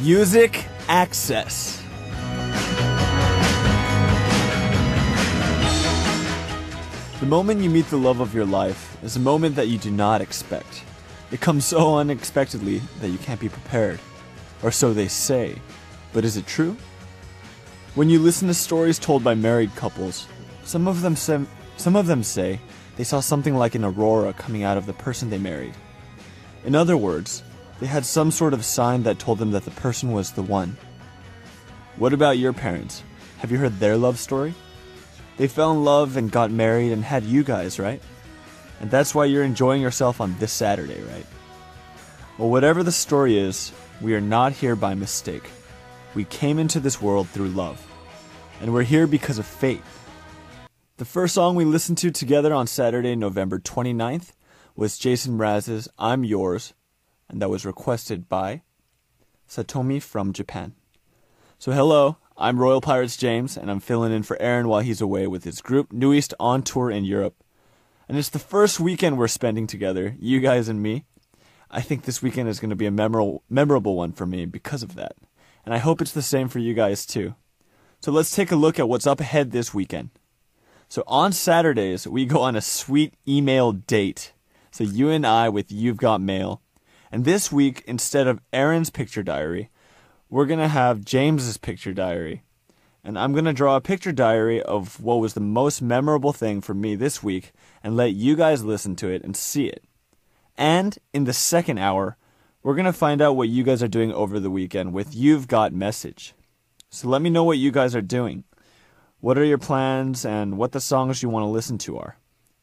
Music Access. The moment you meet the love of your life is a moment that you do not expect. It comes so unexpectedly that you can't be prepared. Or so they say. But is it true? When you listen to stories told by married couples, some of them say they saw something like an aurora coming out of the person they married. In other words, they had some sort of sign that told them that the person was the one. What about your parents? Have you heard their love story? They fell in love and got married and had you guys, right? And that's why you're enjoying yourself on this Saturday, right? Well, whatever the story is, we are not here by mistake. We came into this world through love. And we're here because of fate. The first song we listened to together on Saturday, November 29th, was Jason Mraz's I'm Yours, and that was requested by Satomi from Japan. So hello, I'm Royal Pirates James, and I'm filling in for Aaron while he's away with his group New East on tour in Europe. And it's the first weekend we're spending together, you guys and me. I think this weekend is going to be a memorable one for me because of that. And I hope it's the same for you guys too. So let's take a look at what's up ahead this weekend. So on Saturdays, we go on a sweet email date. So you and I with You've Got Mail. And this week, instead of Aaron's picture diary, we're going to have James's picture diary. And I'm going to draw a picture diary of what was the most memorable thing for me this week and let you guys listen to it and see it. And in the second hour, we're going to find out what you guys are doing over the weekend with You've Got Message. So let me know what you guys are doing. What are your plans and what the songs you want to listen to are.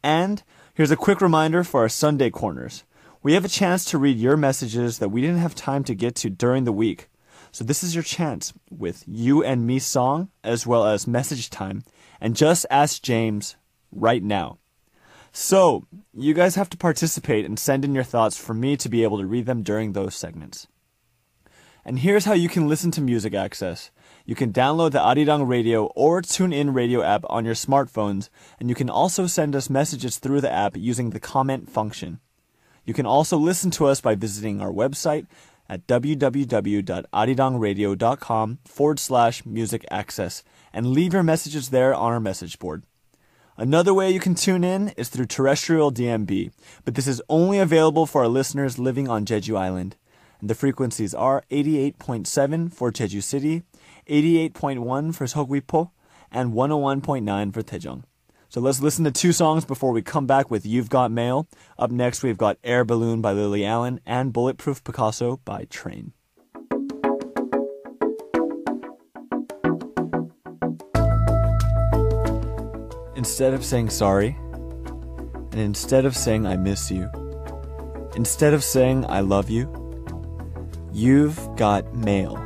And here's a quick reminder for our Sunday Corners. We have a chance to read your messages that we didn't have time to get to during the week. So this is your chance with You and Me song as well as message time. And just ask James right now. So you guys have to participate and send in your thoughts for me to be able to read them during those segments. And here's how you can listen to Music Access. You can download the Arirang Radio or TuneIn Radio app on your smartphones, and you can also send us messages through the app using the comment function. You can also listen to us by visiting our website at www.arirangradio.com/music access and leave your messages there on our message board. Another way you can tune in is through terrestrial DMB, but this is only available for our listeners living on Jeju Island. And the frequencies are 88.7 for Jeju City, 88.1 for Seogwipo, and 101.9 for Daejeon. So let's listen to two songs before we come back with You've Got Mail. Up next, we've got Air Balloon by Lily Allen and Bulletproof Picasso by Train. Instead of saying sorry, and instead of saying I miss you, instead of saying I love you, you've got mail.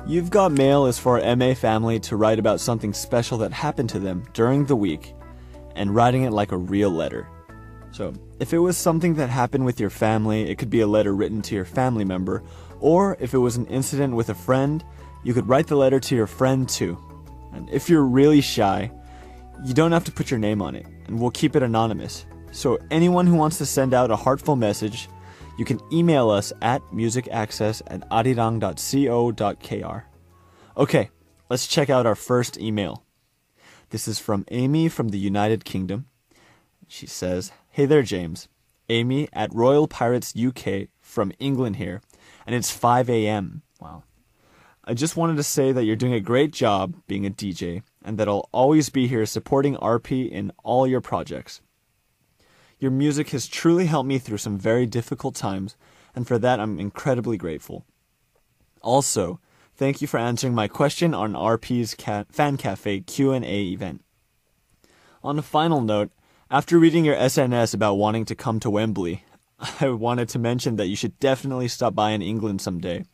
You've Got Mail is for our MA family to write about something special that happened to them during the week and writing it like a real letter. So, if it was something that happened with your family, it could be a letter written to your family member, or if it was an incident with a friend, you could write the letter to your friend too. And if you're really shy, you don't have to put your name on it, and we'll keep it anonymous. So anyone who wants to send out a heartful message, you can email us at musicaccess@arirang.co.kr. Okay, let's check out our first email. This is from Amy from the United Kingdom. She says, "Hey there, James. Amy at Royal Pirates UK from England here, and it's 5 a.m. Wow. I just wanted to say that you're doing a great job being a DJ, and that I'll always be here supporting RP in all your projects. Your music has truly helped me through some very difficult times, and for that I'm incredibly grateful. Also, thank you for answering my question on RP's Fan Cafe Q&A event. On a final note, after reading your SNS about wanting to come to Wembley, I wanted to mention that you should definitely stop by in England someday,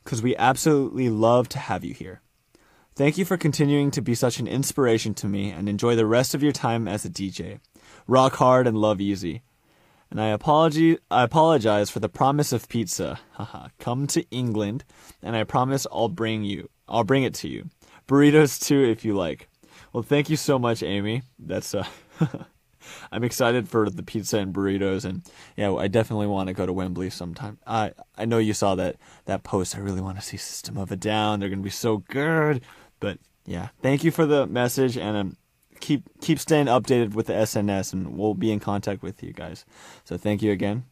because we absolutely love to have you here. Thank you for continuing to be such an inspiration to me, and enjoy the rest of your time as a DJ. Rock hard and love easy. And I apologize for the promise of pizza. Haha. Come to England, and I promise I'll bring it to you. Burritos too, if you like." Well, thank you so much, Amy. That's I'm excited for the pizza and burritos, and yeah, I definitely want to go to Wembley sometime. I know you saw that post. I really want to see System of a Down. They're gonna be so good. But yeah, thank you for the message, and keep staying updated with the SNS, and we'll be in contact with you guys. So thank you again.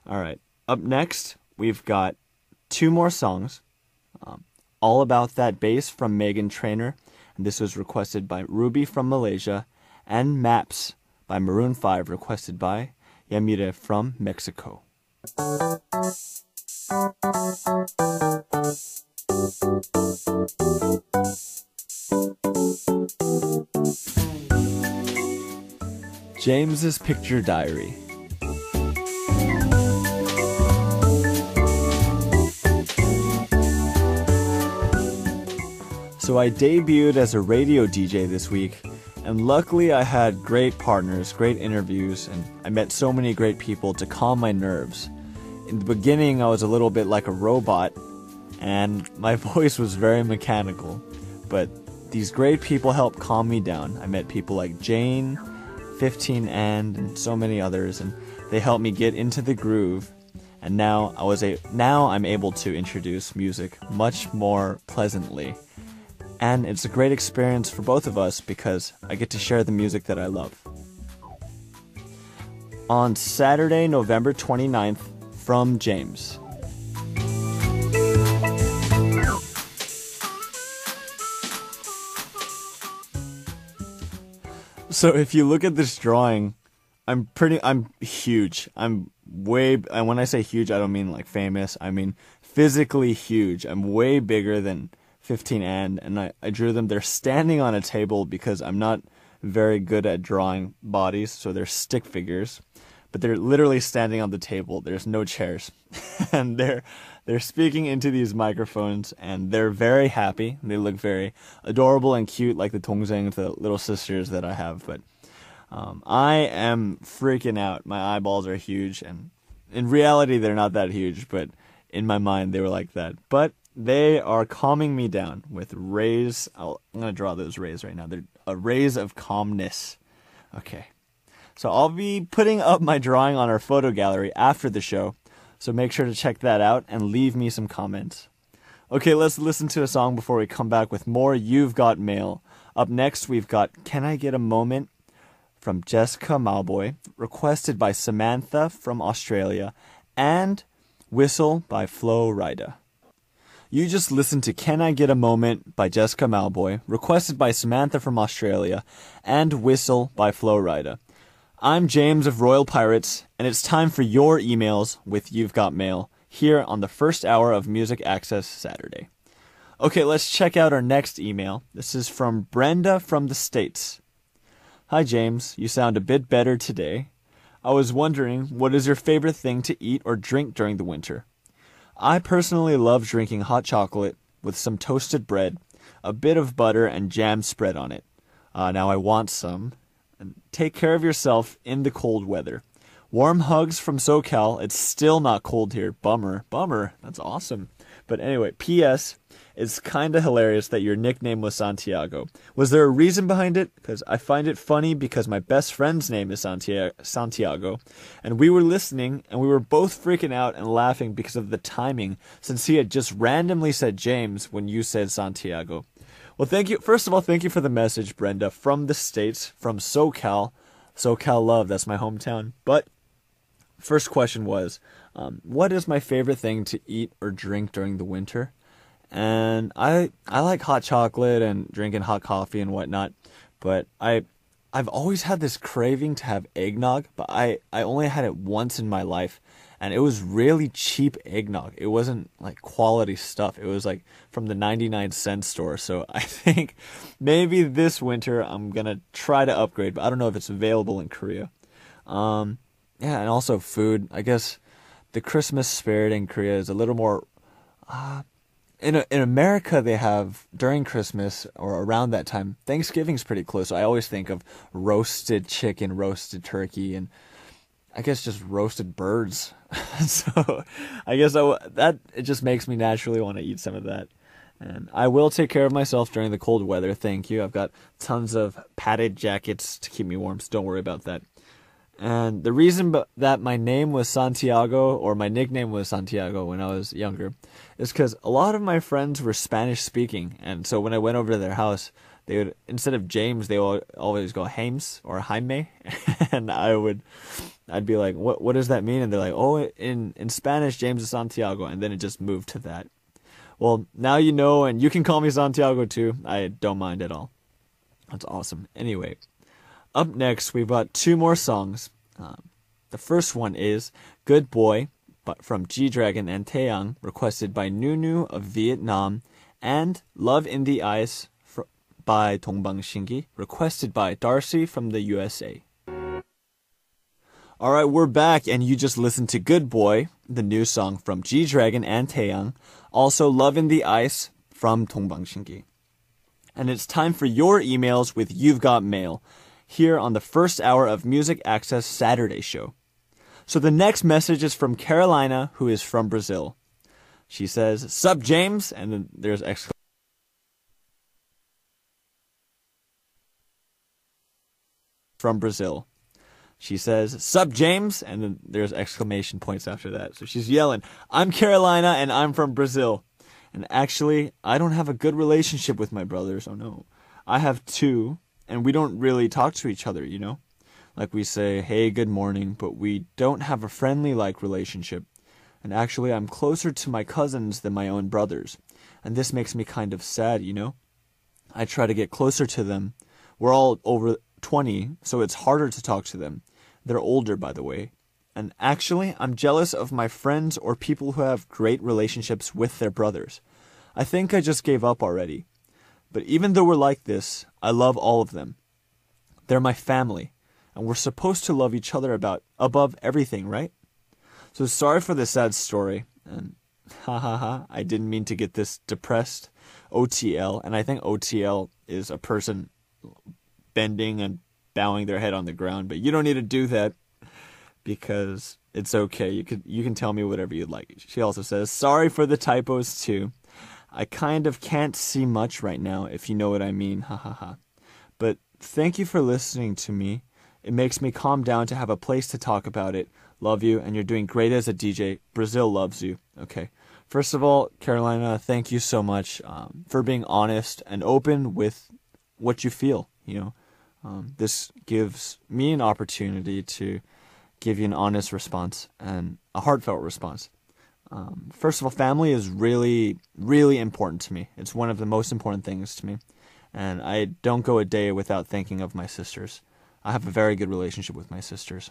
All right, up next we've got two more songs. All About That Bass from Megan Trainor, and this was requested by Ruby from Malaysia, and Maps by Maroon 5, requested by Yamire from Mexico. James's Picture Diary. So I debuted as a radio DJ this week, and luckily I had great partners, great interviews, and I met so many great people to calm my nerves. In the beginning I was a little bit like a robot, and my voice was very mechanical, but these great people helped calm me down. I met people like Jane, 15 and so many others, and they helped me get into the groove. And now I'm able to introduce music much more pleasantly. And it's a great experience for both of us because I get to share the music that I love. On Saturday, November 29th, from James. So if you look at this drawing, I'm huge. And when I say huge, I don't mean like famous. I mean physically huge. I'm way bigger than 15 and I drew them. They're standing on a table because I'm not very good at drawing bodies, so they're stick figures, but they're literally standing on the table. There's no chairs. And they're speaking into these microphones, and they're very happy. They look very adorable and cute, like the 동생, the little sisters that I have. But I am freaking out. My eyeballs are huge, and in reality they're not that huge, but in my mind they were like that. But they are calming me down with rays. I'm going to draw those rays right now. They're rays of calmness. Okay. So I'll be putting up my drawing on our photo gallery after the show. So make sure to check that out and leave me some comments. Okay, let's listen to a song before we come back with more You've Got Mail. Up next, we've got Can I Get a Moment from Jessica Malboy, requested by Samantha from Australia, and Whistle by Flo Rida. You just listened to Can I Get a Moment by Jessica Malboy, requested by Samantha from Australia, and Whistle by Flo Rida. I'm James of Royal Pirates, and it's time for your emails with You've Got Mail, here on the first hour of Music Access Saturday. Okay, let's check out our next email. This is from Brenda from the States. Hi James, you sound a bit better today. I was wondering, what is your favorite thing to eat or drink during the winter? I personally love drinking hot chocolate with some toasted bread, a bit of butter, and jam spread on it. Now I want some. And take care of yourself in the cold weather. Warm hugs from SoCal. It's still not cold here. Bummer. That's awesome. But anyway, P.S. It's kinda hilarious that your nickname was Santiago. Was there a reason behind it? Because I find it funny because my best friend's name is Santiago. And we were listening and we were both freaking out and laughing because of the timing, since he had just randomly said James when you said Santiago. Well, thank you. First of all, thank you for the message, Brenda, from the States, from SoCal. SoCal love, that's my hometown. But first question was, what is my favorite thing to eat or drink during the winter? And I like hot chocolate and drinking hot coffee and whatnot, but I've always had this craving to have eggnog, but I only had it once in my life, and it was really cheap eggnog. It wasn't like quality stuff. It was like from the 99-cent store. So I think maybe this winter I'm gonna try to upgrade, but I don't know if it's available in Korea. Yeah, and also food. I guess the Christmas spirit in Korea is a little more. In America, they have, during Christmas or around that time, Thanksgiving's pretty close. So I always think of roasted chicken, roasted turkey, and I guess just roasted birds. So I guess it just makes me naturally want to eat some of that. And I will take care of myself during the cold weather, thank you. I've got tons of padded jackets to keep me warm, so don't worry about that. And the reason that my name was Santiago, or my nickname was Santiago when I was younger, is because a lot of my friends were Spanish speaking. And so when I went over to their house, they would, instead of James, they would always go James or Jaime. And I'd be like, what does that mean? And they're like, oh, in Spanish, James is Santiago. And then it just moved to that. Well, now you know, and you can call me Santiago too. I don't mind at all. That's awesome. Anyway, up next, we've got two more songs. The first one is Good Boy from G-Dragon and Taeyang, requested by Nunu of Vietnam, and Love in the Eyes by Dongbang Shingi, requested by Darcy from the USA. Alright, we're back, and you just listened to Good Boy, the new song from G-Dragon and Taeyang, also Love in the Ice from Dongbang Shingi. And it's time for your emails with You've Got Mail, here on the first hour of Music Access Saturday show. So the next message is from Carolina, who is from Brazil. She says, "Sup, James?" And then there's exclamation from Brazil. She says, "Sup, James?" And then there's exclamation points after that. So she's yelling, "I'm Carolina and I'm from Brazil." And actually, I don't have a good relationship with my brothers. Oh no. I have two, and we don't really talk to each other, you know? Like we say, hey, good morning, but we don't have a friendly-like relationship. And actually, I'm closer to my cousins than my own brothers. And this makes me kind of sad, you know? I try to get closer to them. We're all over 20, so it's harder to talk to them. They're older, by the way. And actually, I'm jealous of my friends or people who have great relationships with their brothers. I think I just gave up already. But even though we're like this, I love all of them. They're my family, and we're supposed to love each other above everything, right? So sorry for the sad story, and I didn't mean to get this depressed. OTL, and I think OTL is a person bending and bowing their head on the ground, but you don't need to do that because it's okay. You can tell me whatever you'd like. She also says, sorry for the typos too. I kind of can't see much right now, if you know what I mean. But thank you for listening to me. It makes me calm down to have a place to talk about it. Love you, and you're doing great as a DJ. Brazil loves you. Okay. First of all, Carolina, thank you so much for being honest and open with what you feel. You know, this gives me an opportunity to give you an honest response and a heartfelt response. First of all, family is really, really important to me. It's one of the most important things to me. And I don't go a day without thinking of my sisters. I have a very good relationship with my sisters.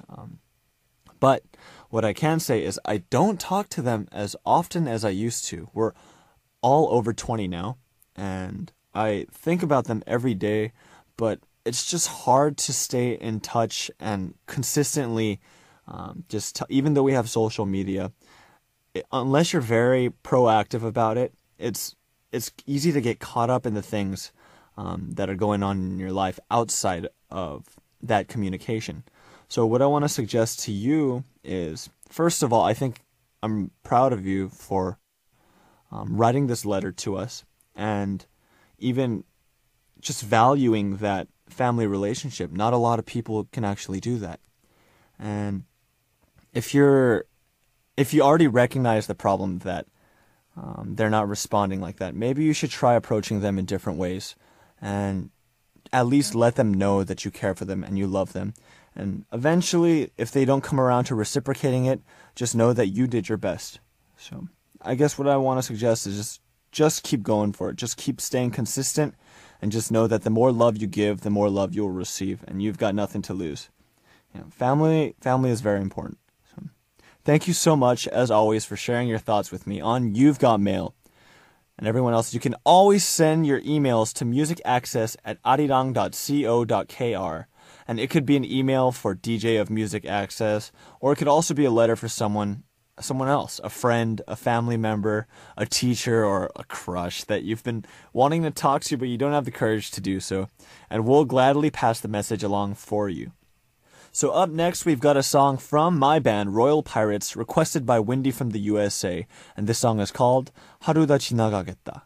But what I can say is I don't talk to them as often as I used to. We're all over 20 now, and I think about them every day, but it's just hard to stay in touch and consistently even though we have social media, unless you're very proactive about it, it's easy to get caught up in the things that are going on in your life outside of that communication. So what I want to suggest to you is, first of all, I think I'm proud of you for writing this letter to us and even just valuing that family relationship. Not a lot of people can actually do that. And if you already recognize the problem that they're not responding like that, maybe you should try approaching them in different ways and at least let them know that you care for them and you love them. And eventually, if they don't come around to reciprocating it, just know that you did your best. So I guess what I want to suggest is just keep going for it. Just keep staying consistent and just know that the more love you give, the more love you'll receive, and you've got nothing to lose. You know, family is very important. So, thank you so much, as always, for sharing your thoughts with me on You've Got Mail. And everyone else, you can always send your emails to musicaccess@arirang.co.kr. And it could be an email for DJ of Music Access, or it could also be a letter for someone else, a friend, a family member, a teacher, or a crush that you've been wanting to talk to, but you don't have the courage to do so. And we'll gladly pass the message along for you. So up next, we've got a song from my band, Royal Pirates, requested by Wendy from the USA. And this song is called 하루다 지나가겠다.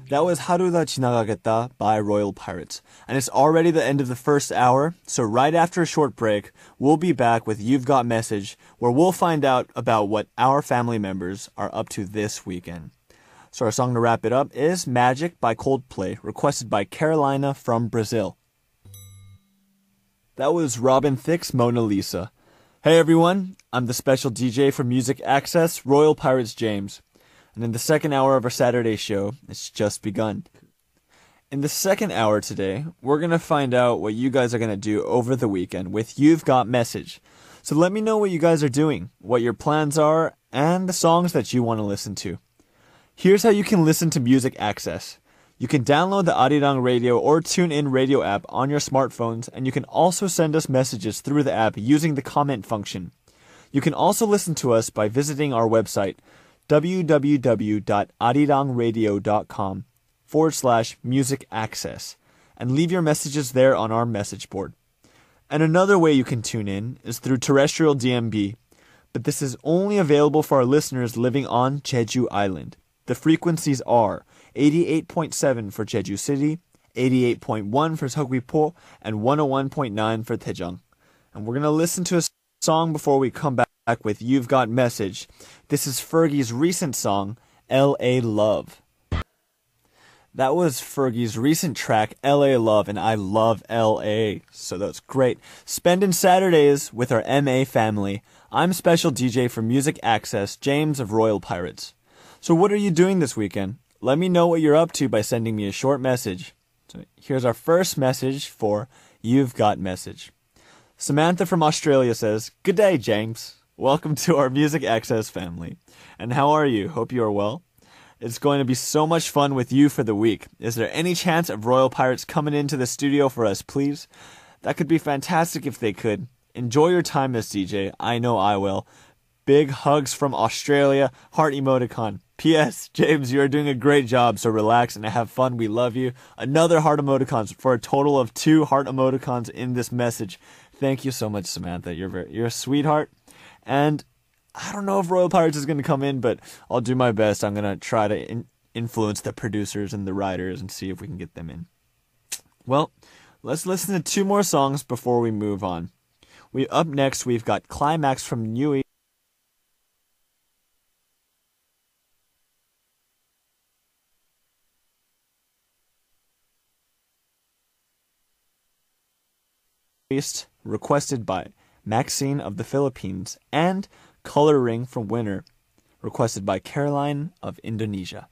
That was 하루가 지나가겠다 by Royal Pirates. And it's already the end of the first hour, so right after a short break, we'll be back with You've Got Message, where we'll find out about what our family members are up to this weekend. So our song to wrap it up is Magic by Coldplay, requested by Carolina from Brazil. That was Robin Thicke's Mona Lisa. Hey everyone, I'm the special DJ for Music Access, Royal Pirates James. And in the second hour of our Saturday show, it's just begun. In the second hour today, we're going to find out what you guys are going to do over the weekend with You've Got Message. So let me know what you guys are doing, what your plans are, and the songs that you want to listen to. Here's how you can listen to Music Access. You can download the Arirang Radio or TuneIn Radio app on your smartphones, and you can also send us messages through the app using the comment function. You can also listen to us by visiting our website, www.arirangradio.com/music access, and leave your messages there on our message board. And another way you can tune in is through terrestrial DMB, but this is only available for our listeners living on Jeju Island. The frequencies are 88.7 for Jeju City, 88.1 for Seogwipo, and 101.9 for Daejeon. And we're going to listen to a song before we come back with You've Got Message. This is Fergie's recent song, L.A. Love. That was Fergie's recent track, L.A. Love, and I love L.A., so that's great. Spending Saturdays with our MA family. I'm special DJ for Music Access, James of Royal Pirates. So what are you doing this weekend? Let me know what you're up to by sending me a short message. So here's our first message for You've Got Message. Samantha from Australia says, "Good day, James. Welcome to our Music Access family. And how are you? Hope you are well. It's going to be so much fun with you for the week. Is there any chance of Royal Pirates coming into the studio for us, please? That could be fantastic if they could. Enjoy your time as DJ. I know I will. Big hugs from Australia. Heart emoticon. P.S. James, you are doing a great job, so relax and have fun. We love you." Another heart emoticons for a total of 2 heart emoticons in this message. Thank you so much, Samantha. You're a sweetheart. And I don't know if Royal Pirates is going to come in, but I'll do my best. I'm going to try to influence the producers and the writers and see if we can get them in. Well, let's listen to 2 more songs before we move on. Up next, we've got Climax from New East, requested by Maxine of the Philippines, and Color Ring from Winner, requested by Caroline of Indonesia.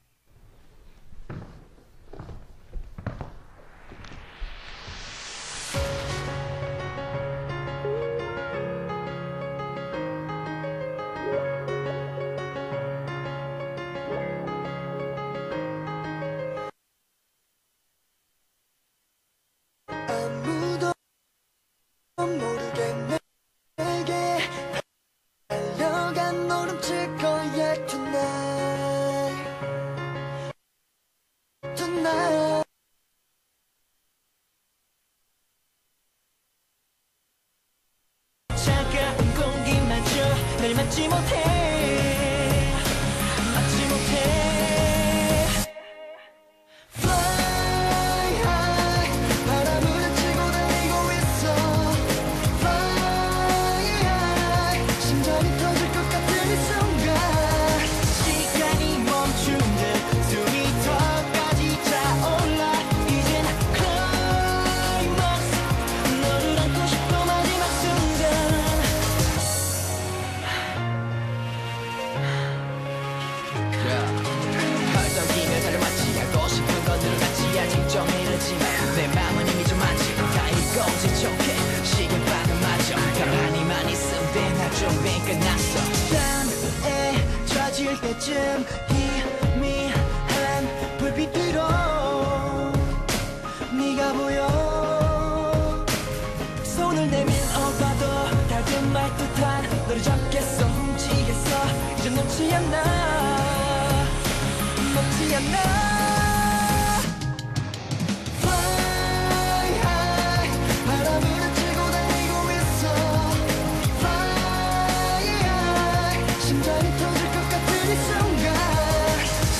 심장이 터질 것 같은 이 순간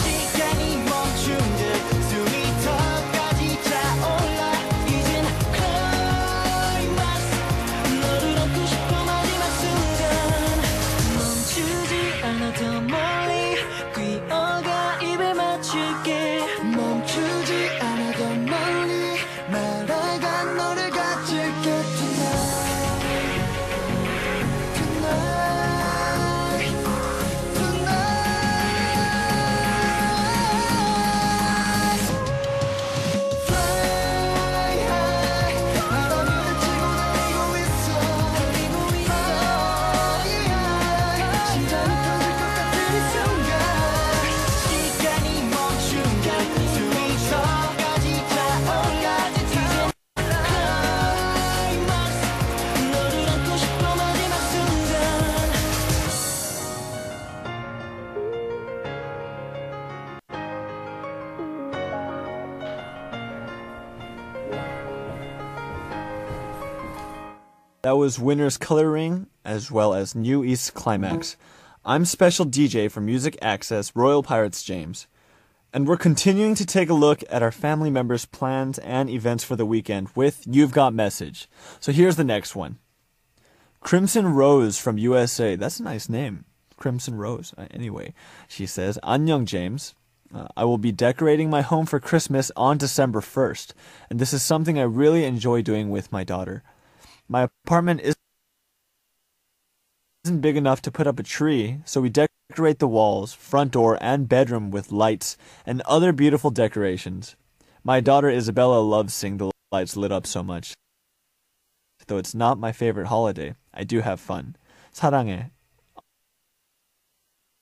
시간이 멈춘 듯 That was Winner's Coloring, as well as New East Climax. I'm Special DJ for Music Access, Royal Pirates James. And we're continuing to take a look at our family members' plans and events for the weekend with You've Got Message. So here's the next one. Crimson Rose from USA. That's a nice name. Crimson Rose. Anyway, she says, 안녕, James. I will be decorating my home for Christmas on December 1st. And this is something I really enjoy doing with my daughter. My apartment isn't big enough to put up a tree, so we decorate the walls, front door, and bedroom with lights and other beautiful decorations. My daughter Isabella loves seeing the lights lit up so much. Though it's not my favorite holiday, I do have fun. 사랑해.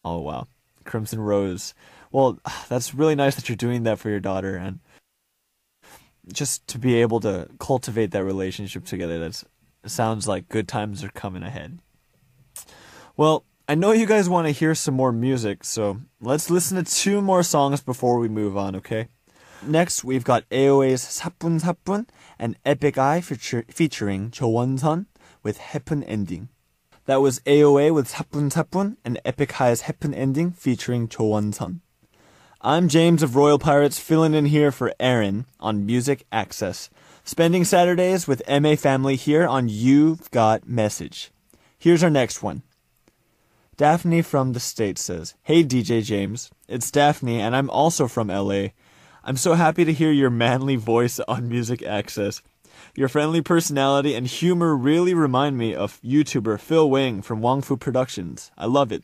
Oh wow. Crimson Rose. Well, that's really nice that you're doing that for your daughter, and just to be able to cultivate that relationship together, that sounds like good times are coming ahead. Well, I know you guys want to hear some more music, so let's listen to 2 more songs before we move on, okay? Next, we've got AOA's 사뿐사뿐 and Epic Eye featuring 조원선 with Happen Ending. That was AOA with 사뿐사뿐 and Epic Eye's Happen Ending featuring 조원선. I'm James of Royal Pirates, filling in here for Aaron on Music Access. Spending Saturdays with MA Family here on You've Got Message. Here's our next one. Daphne from the States says, Hey DJ James, it's Daphne and I'm also from LA. I'm so happy to hear your manly voice on Music Access. Your friendly personality and humor really remind me of YouTuber Phil Wing from Wangfu Productions. I love it.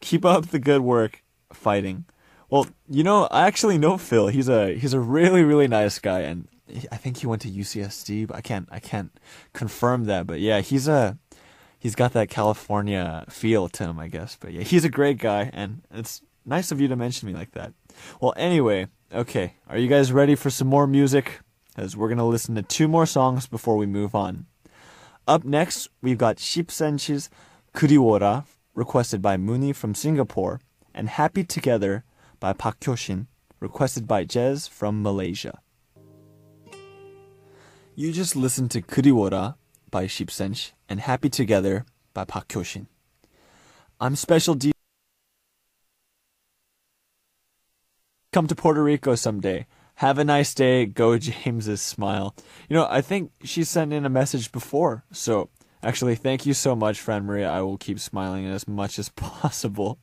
Keep up the good work fighting. Well, you know, I actually know Phil. He's a really, really nice guy, and I think he went to UCSD, but I can't confirm that. But yeah, he's got that California feel to him, I guess. But yeah, he's a great guy, and it's nice of you to mention me like that. Well, anyway, okay, are you guys ready for some more music? Because we're gonna listen to 2 more songs before we move on. Up next, we've got 10cm's 그리워라, requested by Mooney from Singapore, and Happy Together by Park Hyo-shin, requested by Jez from Malaysia. You just listened to 그리워라 by 10cm and Happy Together by Park Hyo-shin. I'm Special D. Come to Puerto Rico someday. Have a nice day. Go James's smile. You know, I think she sent in a message before, so actually thank you so much, friend Maria. I will keep smiling as much as possible,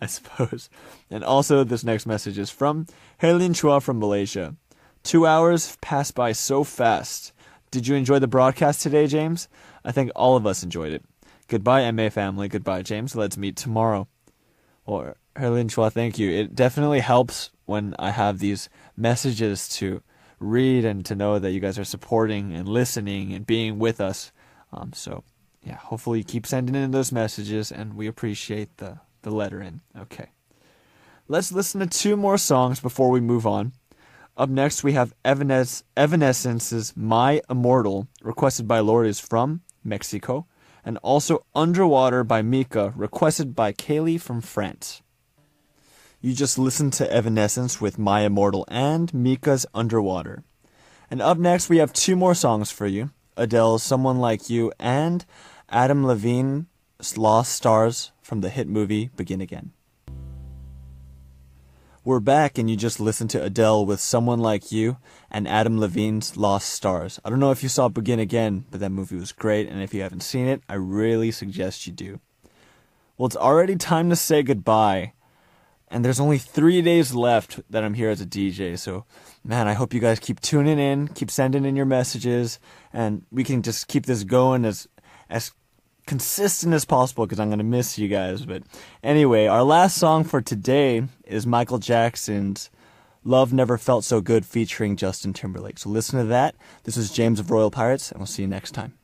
I suppose. And also, this next message is from Helin Chua from Malaysia. 2 hours passed by so fast. Did you enjoy the broadcast today, James? I think all of us enjoyed it. Goodbye, MA family. Goodbye, James. Let's meet tomorrow. Well, Helin Chua, thank you. It definitely helps when I have these messages to read and to know that you guys are supporting and listening and being with us. So, yeah, hopefully you keep sending in those messages, and we appreciate the letter in. Okay. Let's listen to 2 more songs before we move on. Up next, we have Evanescence's My Immortal, requested by Lourdes from Mexico, and also Underwater by Mika, requested by Kaylee from France. You just listened to Evanescence with My Immortal and Mika's Underwater. And up next, we have 2 more songs for you. Adele's Someone Like You and Adam Levine's Lost Stars from the hit movie Begin Again. We're back, and you just listened to Adele with Someone Like You and Adam Levine's Lost Stars. I don't know if you saw Begin Again, but that movie was great, and if you haven't seen it, I really suggest you do. Well, it's already time to say goodbye, and there's only 3 days left that I'm here as a DJ, so man, I hope you guys keep tuning in, keep sending in your messages, and we can just keep this going as consistent as possible, because I'm going to miss you guys. But anyway, our last song for today is Michael Jackson's Love Never Felt So Good featuring Justin Timberlake. So listen to that. This is James of Royal Pirates, and we'll see you next time.